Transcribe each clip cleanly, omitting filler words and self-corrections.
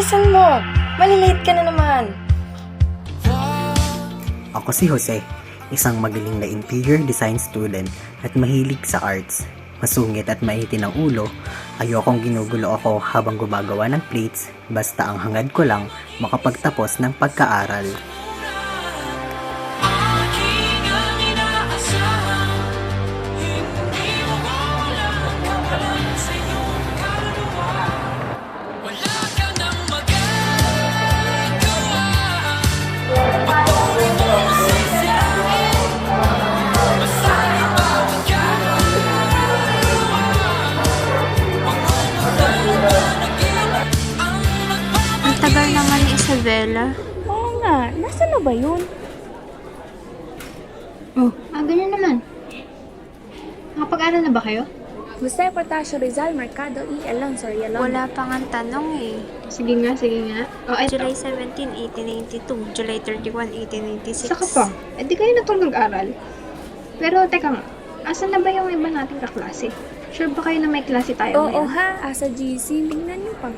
Bilisan mo! Malilate ka na naman! Ako si Jose, isang magaling na interior design student at mahilig sa arts. Masungit at maitin ang ulo, ayokong ginugulo ako habang gumagawa ng plates, basta ang hangad ko lang makapagtapos ng pagkaaral. Ang tagal naman ni Isabela. Oo nga, nasa na ba yun? Ganyan naman. Nakapag-aral na ba kayo? Jose Portasio Rizal, Mercado E. Alonso, Rialon. Wala pa nga tanong eh. Sige nga. July 17, 1892. July 31, 1896. Saka pa, di kayo na nag-aral. Pero teka nga, asan na ba yung iba nating kaklase? Sure ba kayo na may klase tayo Oo ngayon? ha, asa GC, tingnan niyo pa.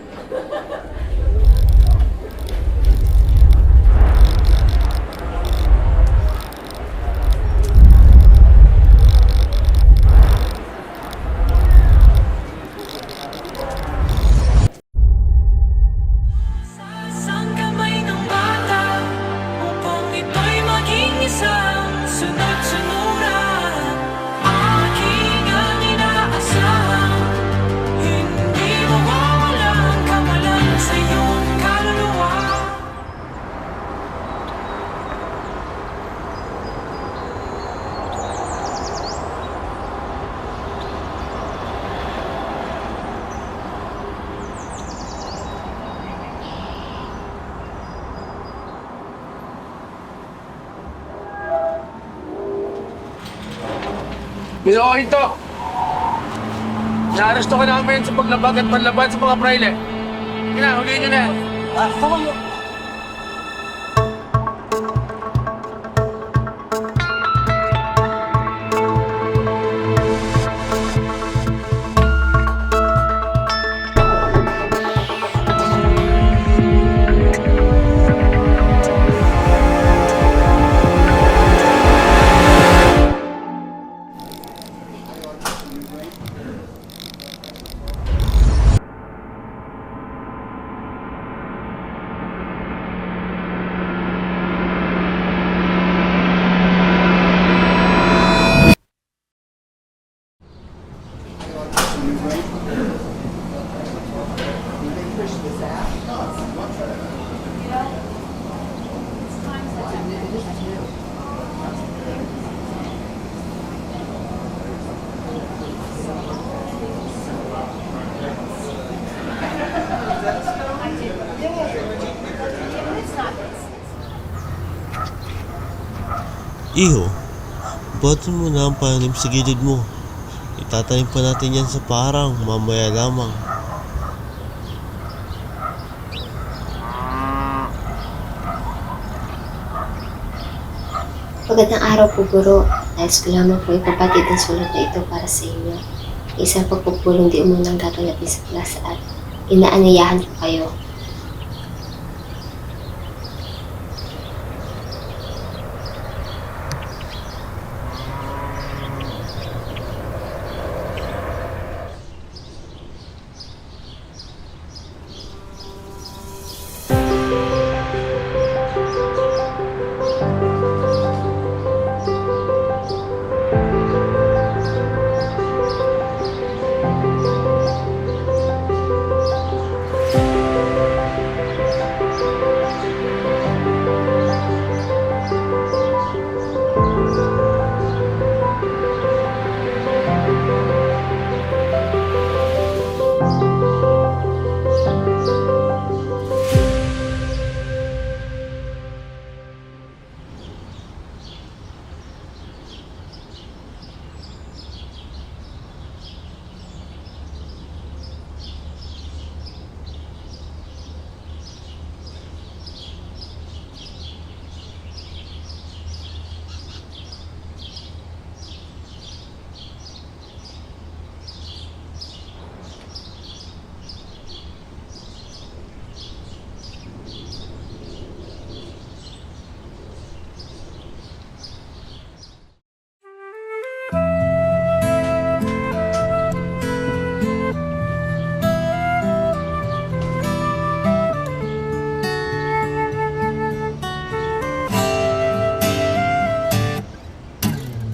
Isang kamay ng bata upang ito'y maging isang sunod-sunuran. Aking ang inaasahan, hindi mawawalang kamalan sa iyong kaluluwa. Binuohin to! Naaresto ka namin sa paglabag at panlaban sa mga praile. Sige na, huliin nyo na yan. Iho, buhatin mo na ang panim sa gilid mo. Itatanim pa natin yan sa parang mamaya lamang. Magandang araw po, Guro. Nais ko lamang po ipapatid ang sulat na ito para sa inyo. Isang pagpupulong di umunang gaganapin sa klase at inaanyayahan ko kayo.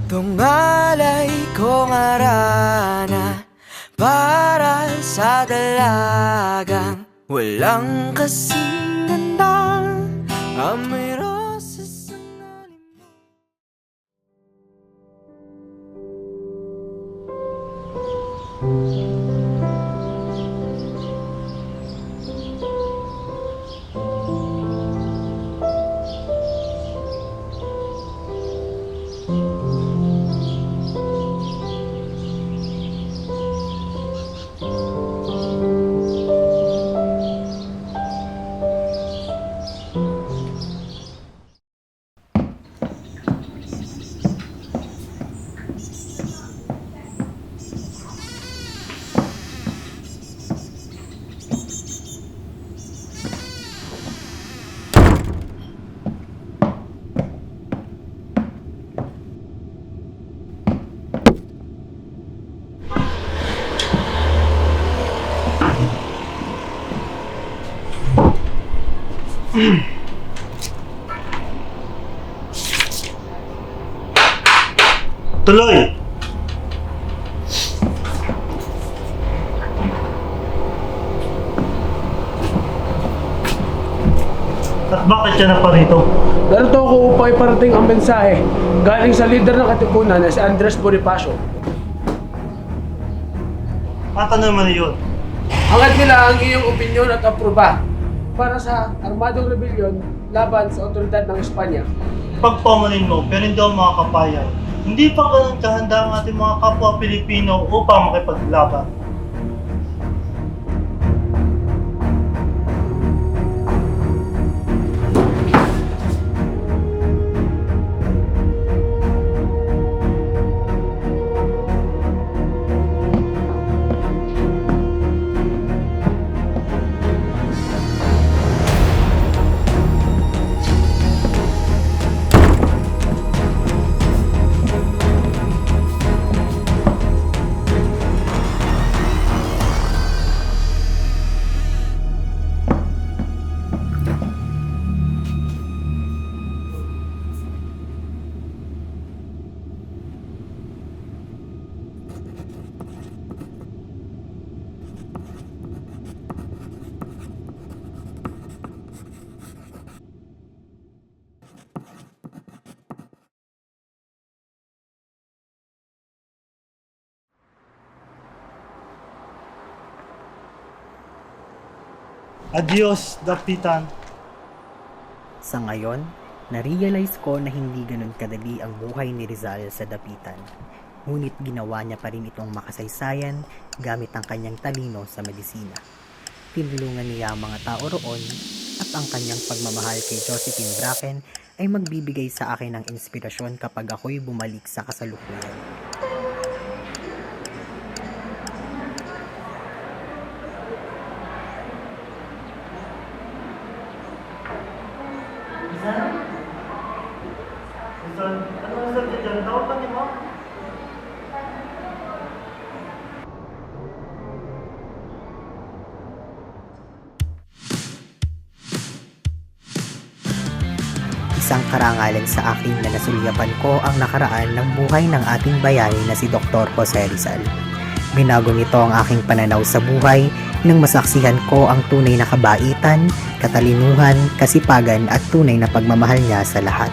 Tungalay kong arana para sa dalagang walang kasing ganda. Amoy rosas ang alim. Tuloy! At bakit siya na pa rito? Narito ako upang iparating ang mensahe galing sa leader ng katipunan na si Andres Bonifacio. At ano naman yun? Hangad nila ang iyong opinyon at aproba para sa armadong rebellion laban sa otoridad ng Espanya. Pagpamanin mo, pero hindi ako makakapayag. Hindi pa ganun kahanda ang ating mga kapwa Pilipino upang makipaglaban. Adios, Dapitan. Sa ngayon, na-realize ko na hindi ganun kadali ang buhay ni Rizal sa Dapitan. Ngunit ginawa niya pa rin itong makasaysayan gamit ang kanyang talino sa medisina. Tinulungan niya ang mga tao roon at ang kanyang pagmamahal kay Josephine Bracken ay magbibigay sa akin ng inspirasyon kapag ako'y bumalik sa kasalukuyan. Isang karangalan sa akin na nasulyapan ko ang nakaraan ng buhay ng ating bayani na si Dr. Jose Rizal. Binago nito ang aking pananaw sa buhay nang masaksihan ko ang tunay na kabaitan, katalinuhan, kasipagan at tunay na pagmamahal niya sa lahat.